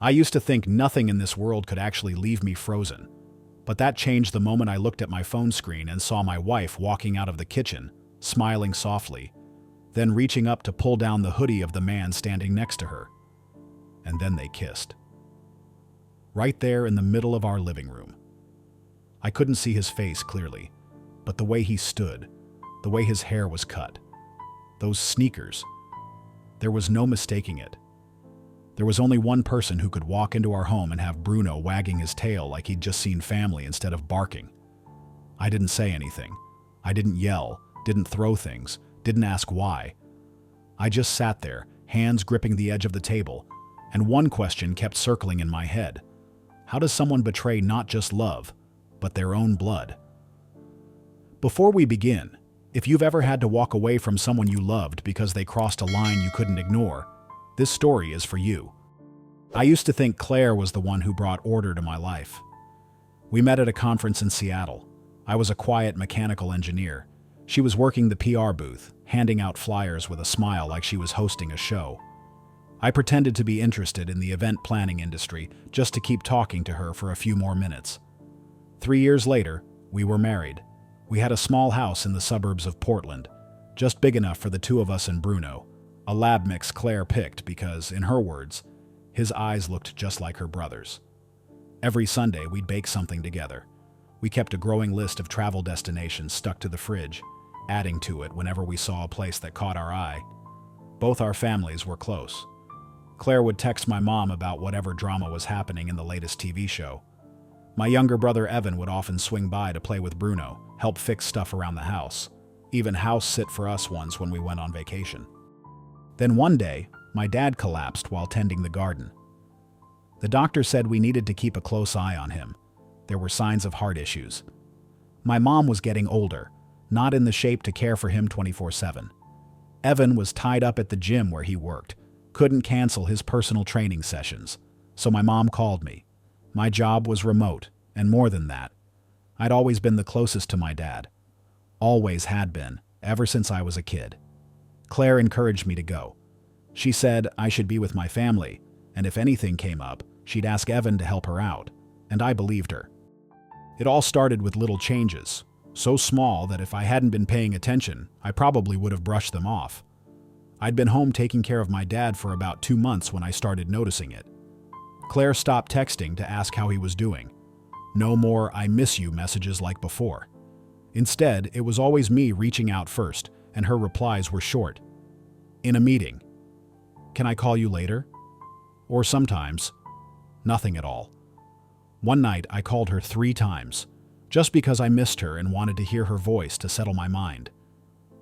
I used to think nothing in this world could actually leave me frozen. But that changed the moment I looked at my phone screen and saw my wife walking out of the kitchen, smiling softly, then reaching up to pull down the hoodie of the man standing next to her. And then they kissed. Right there in the middle of our living room. I couldn't see his face clearly, but the way he stood, the way his hair was cut, those sneakers, there was no mistaking it. There was only one person who could walk into our home and have Bruno wagging his tail like he'd just seen family instead of barking. I didn't say anything. I didn't yell, didn't throw things, didn't ask why. I just sat there, hands gripping the edge of the table, and one question kept circling in my head. How does someone betray not just love, but their own blood? Before we begin, if you've ever had to walk away from someone you loved because they crossed a line you couldn't ignore, this story is for you. I used to think Claire was the one who brought order to my life. We met at a conference in Seattle. I was a quiet mechanical engineer. She was working the PR booth, handing out flyers with a smile like she was hosting a show. I pretended to be interested in the event planning industry just to keep talking to her for a few more minutes. 3 years later, we were married. We had a small house in the suburbs of Portland, just big enough for the two of us and Bruno, a lab mix Claire picked because, in her words, his eyes looked just like her brother's. Every Sunday, we'd bake something together. We kept a growing list of travel destinations stuck to the fridge, adding to it whenever we saw a place that caught our eye. Both our families were close. Claire would text my mom about whatever drama was happening in the latest TV show. My younger brother Evan would often swing by to play with Bruno, help fix stuff around the house, even house sit for us once when we went on vacation. Then one day, my dad collapsed while tending the garden. The doctor said we needed to keep a close eye on him. There were signs of heart issues. My mom was getting older, not in the shape to care for him 24/7. Evan was tied up at the gym where he worked, couldn't cancel his personal training sessions, so my mom called me. My job was remote, and more than that, I'd always been the closest to my dad. Always had been, ever since I was a kid. Claire encouraged me to go. She said I should be with my family, and if anything came up, she'd ask Evan to help her out, and I believed her. It all started with little changes, so small that if I hadn't been paying attention, I probably would have brushed them off. I'd been home taking care of my dad for about 2 months when I started noticing it. Claire stopped texting to ask how he was doing. No more "I miss you" messages like before. Instead, it was always me reaching out first, and her replies were short. In a meeting. Can I call you later? Or sometimes, nothing at all. One night, I called her 3 times, just because I missed her and wanted to hear her voice to settle my mind.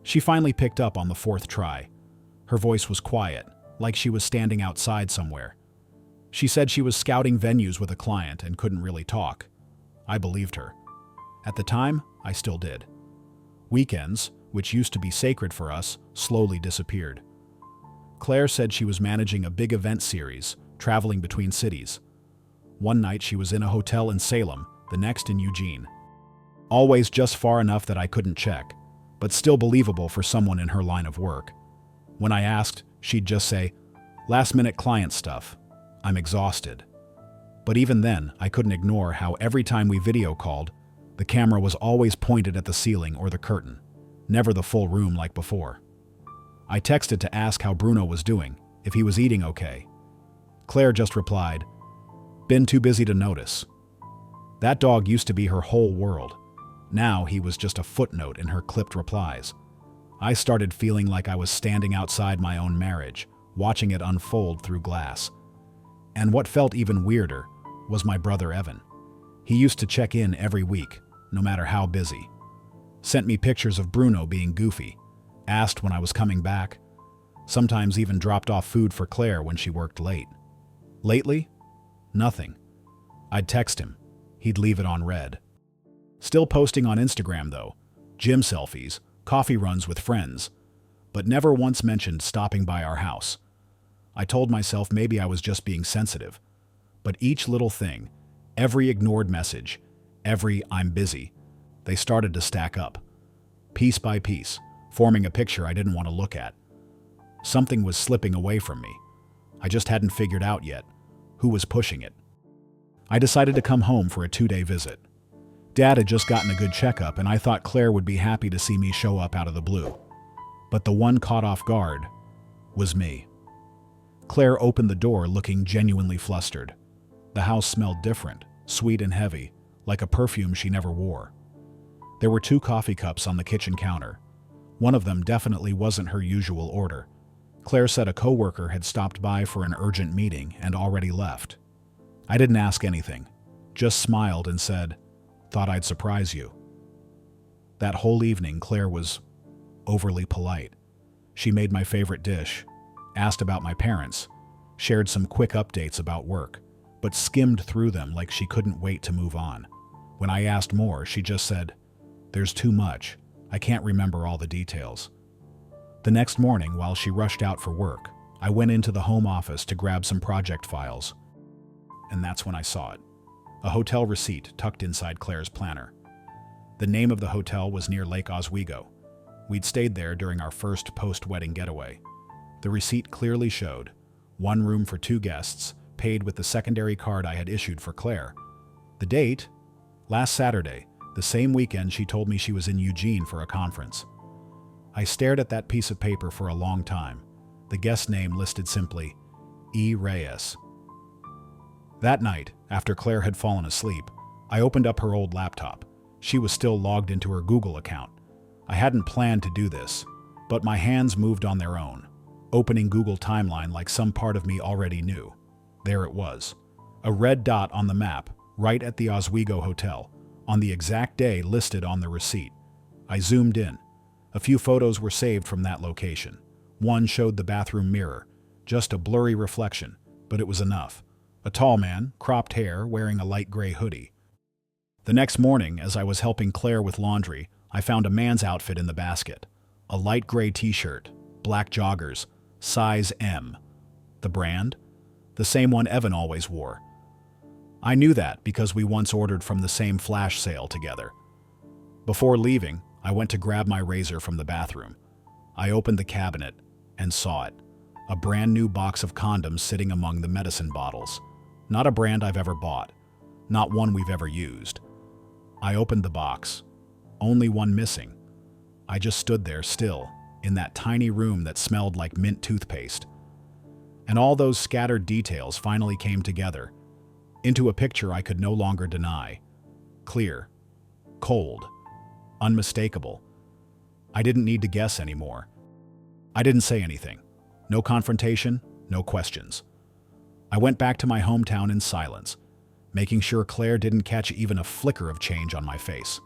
She finally picked up on the 4th try. Her voice was quiet, like she was standing outside somewhere. She said she was scouting venues with a client and couldn't really talk. I believed her. At the time, I still did. Weekends, which used to be sacred for us, slowly disappeared. Claire said she was managing a big event series, traveling between cities. One night she was in a hotel in Salem, the next in Eugene. Always just far enough that I couldn't check, but still believable for someone in her line of work. When I asked, she'd just say, "Last-minute client stuff. I'm exhausted." But even then, I couldn't ignore how every time we video called, the camera was always pointed at the ceiling or the curtain, never the full room like before. I texted to ask how Bruno was doing, if he was eating okay. Claire just replied, "Been too busy to notice." That dog used to be her whole world. Now he was just a footnote in her clipped replies. I started feeling like I was standing outside my own marriage, watching it unfold through glass. And what felt even weirder was my brother Evan. He used to check in every week, no matter how busy. Sent me pictures of Bruno being goofy, asked when I was coming back, sometimes even dropped off food for Claire when she worked late. Lately, nothing. I'd text him. He'd leave it on red. Still posting on Instagram though, gym selfies, coffee runs with friends, but never once mentioned stopping by our house. I told myself maybe I was just being sensitive, but each little thing, every ignored message, every "I'm busy," they started to stack up, piece by piece, forming a picture I didn't want to look at. Something was slipping away from me. I just hadn't figured out yet Who was pushing it? I decided to come home for a 2-day visit. Dad had just gotten a good checkup, and I thought Claire would be happy to see me show up out of the blue. But the one caught off guard was me. Claire opened the door looking genuinely flustered. The house smelled different, sweet and heavy, like a perfume she never wore. There were 2 coffee cups on the kitchen counter. One of them definitely wasn't her usual order. Claire said a coworker had stopped by for an urgent meeting and already left. I didn't ask anything, just smiled and said, "Thought I'd surprise you." That whole evening, Claire was overly polite. She made my favorite dish, asked about my parents, shared some quick updates about work, but skimmed through them like she couldn't wait to move on. When I asked more, she just said, "There's too much. I can't remember all the details." The next morning, while she rushed out for work, I went into the home office to grab some project files. And that's when I saw it. A hotel receipt tucked inside Claire's planner. The name of the hotel was near Lake Oswego. We'd stayed there during our first post-wedding getaway. The receipt clearly showed 1 room for 2 guests, paid with the secondary card I had issued for Claire. The date? Last Saturday, the same weekend she told me she was in Eugene for a conference. I stared at that piece of paper for a long time. The guest name listed simply, E. Reyes. That night, after Claire had fallen asleep, I opened up her old laptop. She was still logged into her Google account. I hadn't planned to do this, but my hands moved on their own, opening Google Timeline like some part of me already knew. There it was, a red dot on the map, right at the Oswego Hotel, on the exact day listed on the receipt. I zoomed in. A few photos were saved from that location. One showed the bathroom mirror, just a blurry reflection, but it was enough. A tall man, cropped hair, wearing a light gray hoodie. The next morning, as I was helping Claire with laundry, I found a man's outfit in the basket. A light gray t-shirt, black joggers, size M. The brand? The same one Evan always wore. I knew that because we once ordered from the same flash sale together. Before leaving, I went to grab my razor from the bathroom. I opened the cabinet and saw it. A brand new box of condoms sitting among the medicine bottles. Not a brand I've ever bought. Not one we've ever used. I opened the box. Only one missing. I just stood there still, in that tiny room that smelled like mint toothpaste. And all those scattered details finally came together, into a picture I could no longer deny. Clear. Cold. Unmistakable. I didn't need to guess anymore. I didn't say anything. No confrontation, no questions. I went back to my hometown in silence, making sure Claire didn't catch even a flicker of change on my face.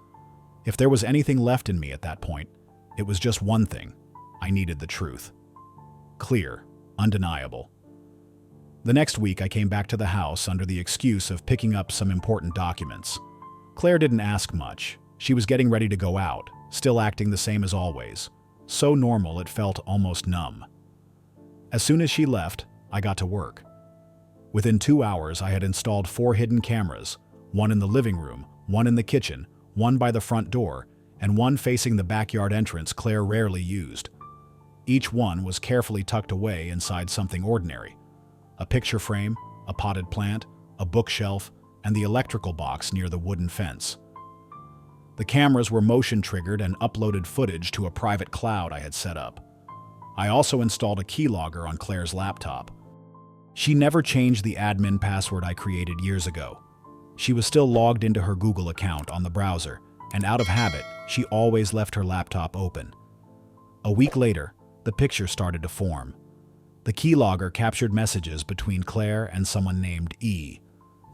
If there was anything left in me at that point, it was just one thing. I needed the truth. Clear, undeniable. The next week I came back to the house under the excuse of picking up some important documents. Claire didn't ask much. She was getting ready to go out, still acting the same as always. So normal it felt almost numb. As soon as she left, I got to work. Within 2 hours, I had installed 4 hidden cameras, one in the living room, one in the kitchen, one by the front door, and one facing the backyard entrance Claire rarely used. Each one was carefully tucked away inside something ordinary. A picture frame, a potted plant, a bookshelf, and the electrical box near the wooden fence. The cameras were motion-triggered and uploaded footage to a private cloud I had set up. I also installed a keylogger on Claire's laptop. She never changed the admin password I created years ago. She was still logged into her Google account on the browser, and out of habit, she always left her laptop open. A week later, the picture started to form. The keylogger captured messages between Claire and someone named E.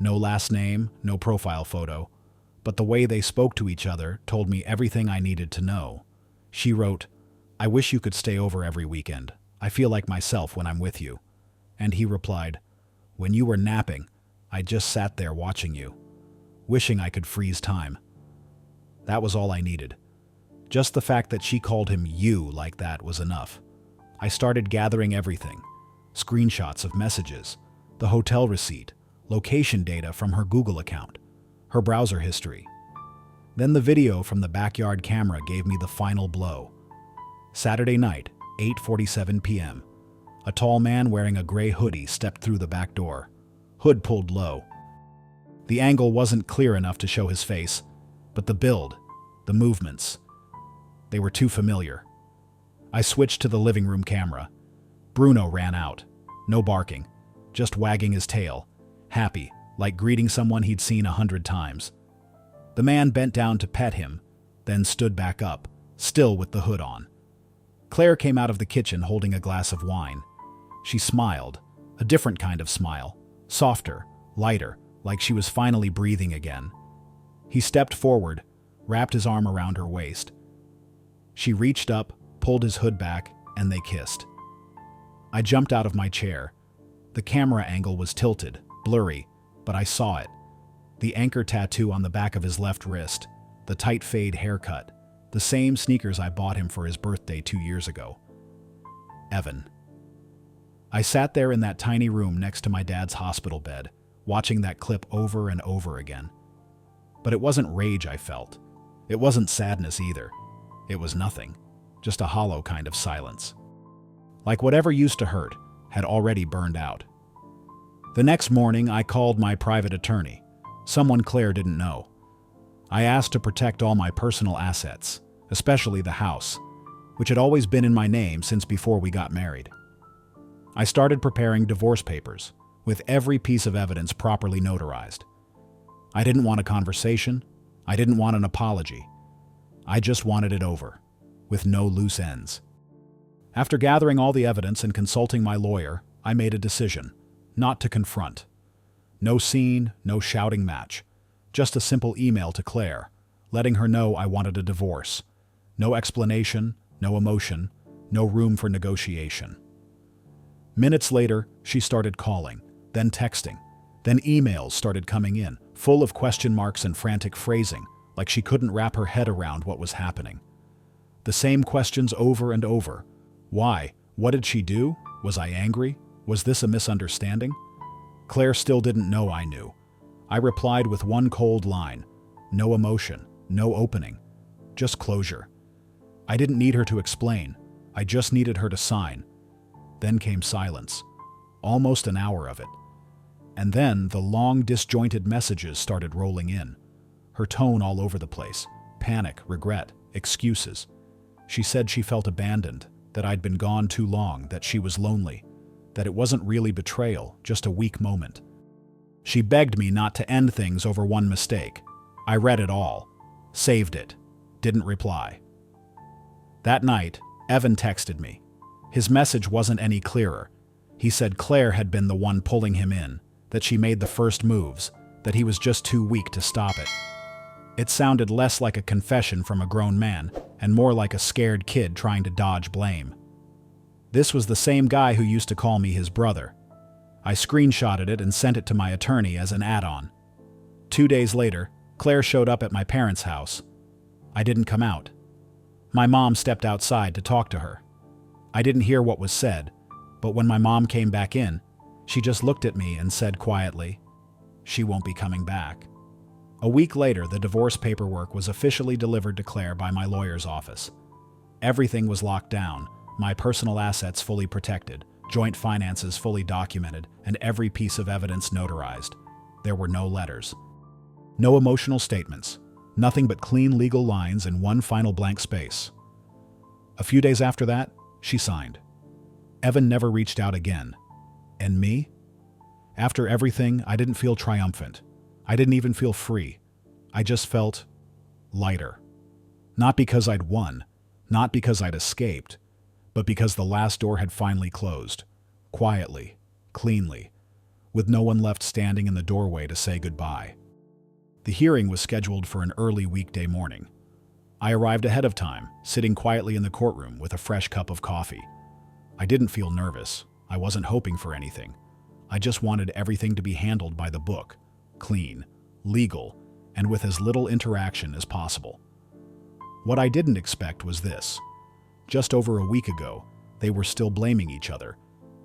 No last name, no profile photo, but the way they spoke to each other told me everything I needed to know. She wrote, "I wish you could stay over every weekend. I feel like myself when I'm with you." And he replied, "When you were napping, I just sat there watching you, wishing I could freeze time." That was all I needed. Just the fact that she called him you like that was enough. I started gathering everything. Screenshots of messages, the hotel receipt, location data from her Google account, her browser history. Then the video from the backyard camera gave me the final blow. Saturday night, 8:47 p.m. A tall man wearing a gray hoodie stepped through the back door. hood pulled low. The angle wasn't clear enough to show his face, but the build, the movements, they were too familiar. I switched to the living room camera. Bruno ran out. No barking, just wagging his tail, happy, like greeting someone he'd seen 100 times. The man bent down to pet him, then stood back up, still with the hood on. Claire came out of the kitchen holding a glass of wine. She smiled, a different kind of smile, softer, lighter, like she was finally breathing again. He stepped forward, wrapped his arm around her waist. She reached up, pulled his hood back, and they kissed. I jumped out of my chair. The camera angle was tilted, blurry, but I saw it. The anchor tattoo on the back of his left wrist, the tight fade haircut, the same sneakers I bought him for his birthday 2 years ago. Evan. I sat there in that tiny room next to my dad's hospital bed, watching that clip over and over again. But it wasn't rage I felt. It wasn't sadness either. It was nothing, just a hollow kind of silence. Like whatever used to hurt had already burned out. The next morning, I called my private attorney, someone Claire didn't know. I asked to protect all my personal assets, especially the house, which had always been in my name since before we got married. I started preparing divorce papers, with every piece of evidence properly notarized. I didn't want a conversation. I didn't want an apology. I just wanted it over, with no loose ends. After gathering all the evidence and consulting my lawyer, I made a decision, not to confront. No scene, no shouting match, just a simple email to Claire, letting her know I wanted a divorce. No explanation, no emotion, no room for negotiation. Minutes later, she started calling, then texting, then emails started coming in, full of question marks and frantic phrasing, like she couldn't wrap her head around what was happening. The same questions over and over. Why? What did she do? Was I angry? Was this a misunderstanding? Claire still didn't know I knew. I replied with one cold line. No emotion, no opening, just closure. I didn't need her to explain. I just needed her to sign. Then came silence, almost an hour of it. And then the long, disjointed messages started rolling in. Her tone all over the place. Panic, regret, excuses. She said she felt abandoned, that I'd been gone too long, that she was lonely, that it wasn't really betrayal, just a weak moment. She begged me not to end things over one mistake. I read it all, saved it, didn't reply. That night, Evan texted me. His message wasn't any clearer. He said Claire had been the one pulling him in, that she made the first moves, that he was just too weak to stop it. It sounded less like a confession from a grown man and more like a scared kid trying to dodge blame. This was the same guy who used to call me his brother. I screenshotted it and sent it to my attorney as an add-on. 2 days later, Claire showed up at my parents' house. I didn't come out. My mom stepped outside to talk to her. I didn't hear what was said, but when my mom came back in, she just looked at me and said quietly, "She won't be coming back." A week later, the divorce paperwork was officially delivered to Claire by my lawyer's office. Everything was locked down, my personal assets fully protected, joint finances fully documented, and every piece of evidence notarized. There were no letters. No emotional statements. Nothing but clean legal lines and one final blank space. A few days after that, she signed. Evan never reached out again. And me? After everything, I didn't feel triumphant. I didn't even feel free. I just felt lighter. Not because I'd won, not because I'd escaped, but because the last door had finally closed. Quietly, cleanly, with no one left standing in the doorway to say goodbye. The hearing was scheduled for an early weekday morning. I arrived ahead of time, sitting quietly in the courtroom with a fresh cup of coffee. I didn't feel nervous. I wasn't hoping for anything. I just wanted everything to be handled by the book, clean, legal, and with as little interaction as possible. What I didn't expect was this. Just over a week ago, they were still blaming each other,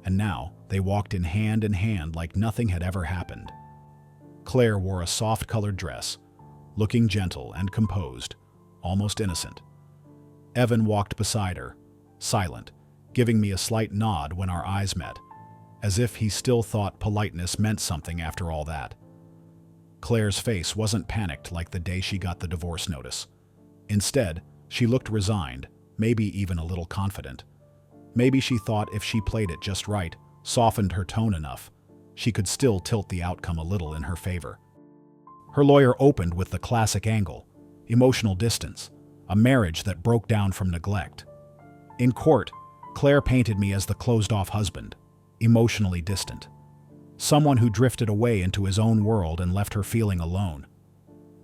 and now they walked in hand like nothing had ever happened. Claire wore a soft-colored dress, looking gentle and composed, almost innocent. Evan walked beside her, silent, giving me a slight nod when our eyes met, as if he still thought politeness meant something after all that. Claire's face wasn't panicked like the day she got the divorce notice. Instead, she looked resigned, maybe even a little confident. Maybe she thought if she played it just right, softened her tone enough, she could still tilt the outcome a little in her favor. Her lawyer opened with the classic angle: emotional distance, a marriage that broke down from neglect. In court, Claire painted me as the closed-off husband, emotionally distant. Someone who drifted away into his own world and left her feeling alone.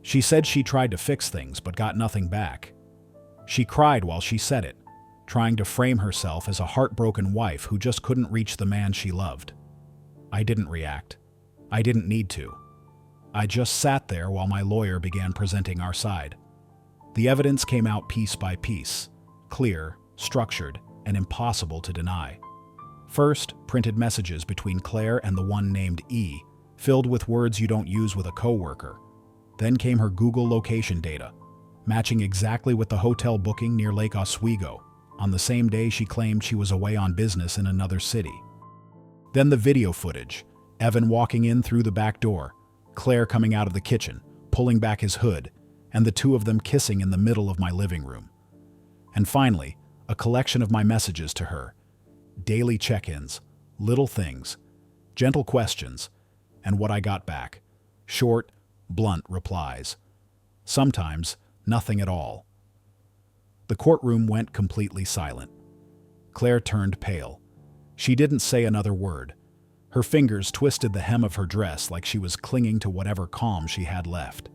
She said she tried to fix things but got nothing back. She cried while she said it, trying to frame herself as a heartbroken wife who just couldn't reach the man she loved. I didn't react. I didn't need to. I just sat there while my lawyer began presenting our side. The evidence came out piece by piece, clear, structured, and impossible to deny. First, printed messages between Claire and the one named E, filled with words you don't use with a coworker. Then came her Google location data, matching exactly with the hotel booking near Lake Oswego, on the same day she claimed she was away on business in another city. Then the video footage, Evan walking in through the back door, Claire coming out of the kitchen, pulling back his hood, and the two of them kissing in the middle of my living room. And finally, a collection of my messages to her. Daily check-ins, little things, gentle questions, and what I got back. Short, blunt replies. Sometimes, nothing at all. The courtroom went completely silent. Claire turned pale. She didn't say another word. Her fingers twisted the hem of her dress like she was clinging to whatever calm she had left.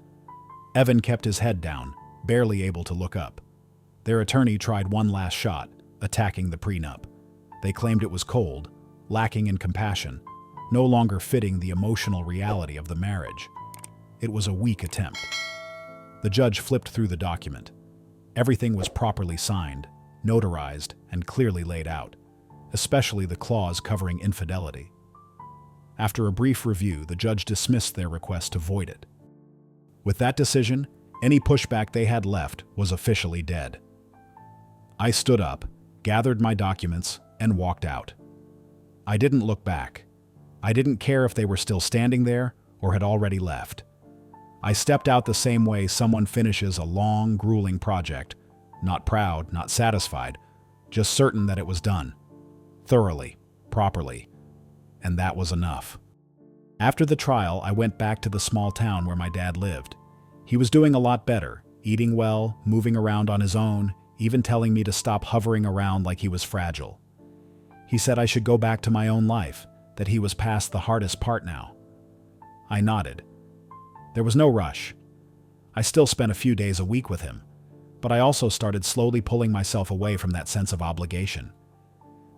Evan kept his head down, barely able to look up. Their attorney tried one last shot, attacking the prenup. They claimed it was cold, lacking in compassion, no longer fitting the emotional reality of the marriage. It was a weak attempt. The judge flipped through the document. Everything was properly signed, notarized, and clearly laid out, especially the clause covering infidelity. After a brief review, the judge dismissed their request to void it. With that decision, any pushback they had left was officially dead. I stood up, gathered my documents, and walked out. I didn't look back. I didn't care if they were still standing there or had already left. I stepped out the same way someone finishes a long, grueling project, not proud, not satisfied, just certain that it was done. Thoroughly, properly. And that was enough. After the trial, I went back to the small town where my dad lived. He was doing a lot better, eating well, moving around on his own, even telling me to stop hovering around like he was fragile. He said I should go back to my own life, that he was past the hardest part now. I nodded. There was no rush. I still spent a few days a week with him, but I also started slowly pulling myself away from that sense of obligation.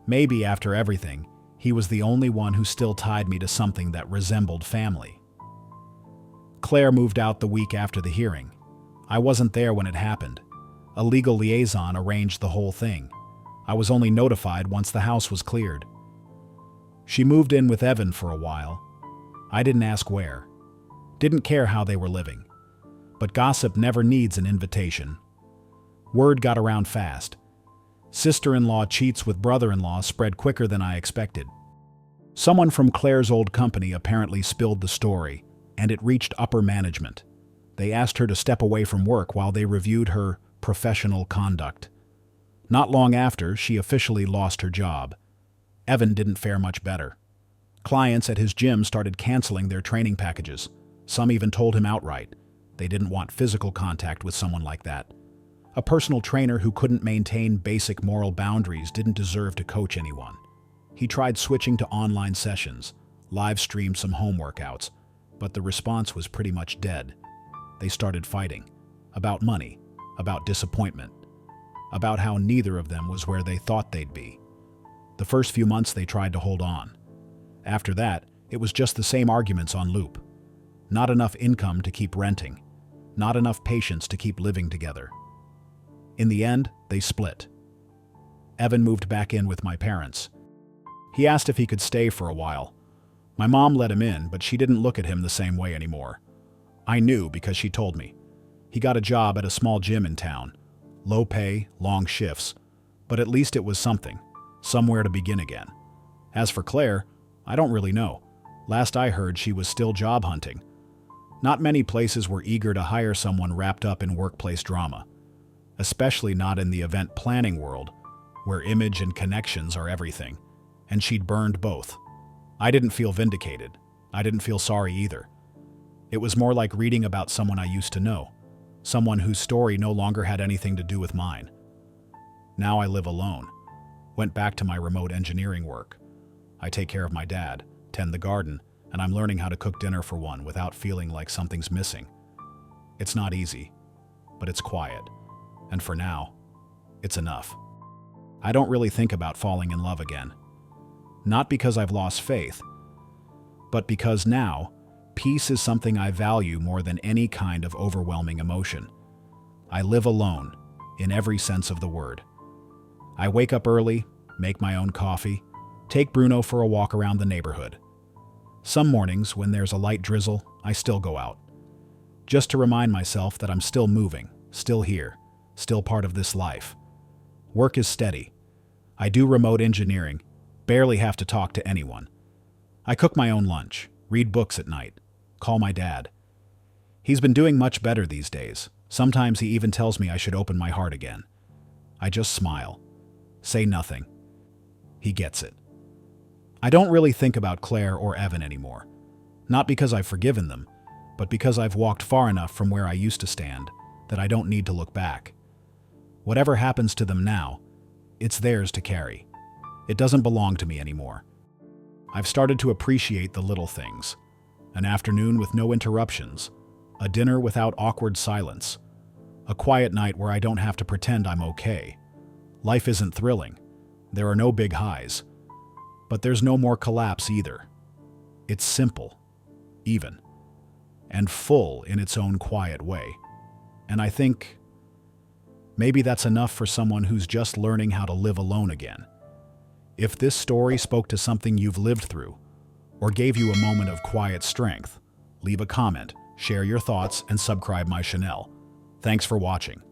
Maybe after everything, he was the only one who still tied me to something that resembled family. Claire moved out the week after the hearing. I wasn't there when it happened. A legal liaison arranged the whole thing. I was only notified once the house was cleared. She moved in with Evan for a while. I didn't ask where. Didn't care how they were living. But gossip never needs an invitation. Word got around fast. Sister-in-law cheats with brother-in-law spread quicker than I expected. Someone from Claire's old company apparently spilled the story, and it reached upper management. They asked her to step away from work while they reviewed her professional conduct. Not long after, she officially lost her job. Evan didn't fare much better. Clients at his gym started canceling their training packages. Some even told him outright they didn't want physical contact with someone like that. A personal trainer who couldn't maintain basic moral boundaries didn't deserve to coach anyone. He tried switching to online sessions, live-streamed some home workouts, but the response was pretty much dead. They started fighting. About money, about disappointment, about how neither of them was where they thought they'd be. The first few months they tried to hold on. After that, it was just the same arguments on loop. Not enough income to keep renting. Not enough patience to keep living together. In the end, they split. Evan moved back in with my parents. He asked if he could stay for a while. My mom let him in, but she didn't look at him the same way anymore. I knew because she told me. He got a job at a small gym in town. Low pay, long shifts, but at least it was something, somewhere to begin again. As for Claire, I don't really know. Last I heard, she was still job hunting. Not many places were eager to hire someone wrapped up in workplace drama, especially not in the event planning world, where image and connections are everything, and she'd burned both. I didn't feel vindicated. I didn't feel sorry either. It was more like reading about someone I used to know, someone whose story no longer had anything to do with mine. Now I live alone. Went back to my remote engineering work. I take care of my dad, tend the garden, and I'm learning how to cook dinner for one without feeling like something's missing. It's not easy, but it's quiet. And for now, it's enough. I don't really think about falling in love again. Not because I've lost faith, but because now, peace is something I value more than any kind of overwhelming emotion. I live alone, in every sense of the word. I wake up early, make my own coffee, take Bruno for a walk around the neighborhood. Some mornings, when there's a light drizzle, I still go out. Just to remind myself that I'm still moving, still here, still part of this life. Work is steady. I do remote engineering, barely have to talk to anyone. I cook my own lunch, read books at night, call my dad. He's been doing much better these days. Sometimes he even tells me I should open my heart again. I just smile, say nothing. He gets it. I don't really think about Claire or Evan anymore. Not because I've forgiven them, but because I've walked far enough from where I used to stand that I don't need to look back. Whatever happens to them now, it's theirs to carry. It doesn't belong to me anymore. I've started to appreciate the little things. An afternoon with no interruptions, a dinner without awkward silence, a quiet night where I don't have to pretend I'm okay. Life isn't thrilling. There are no big highs. But there's no more collapse either. It's simple, even, and full in its own quiet way. And I think maybe that's enough for someone who's just learning how to live alone again. If this story spoke to something you've lived through, or gave you a moment of quiet strength, leave a comment, share your thoughts, and subscribe my channel. Thanks for watching.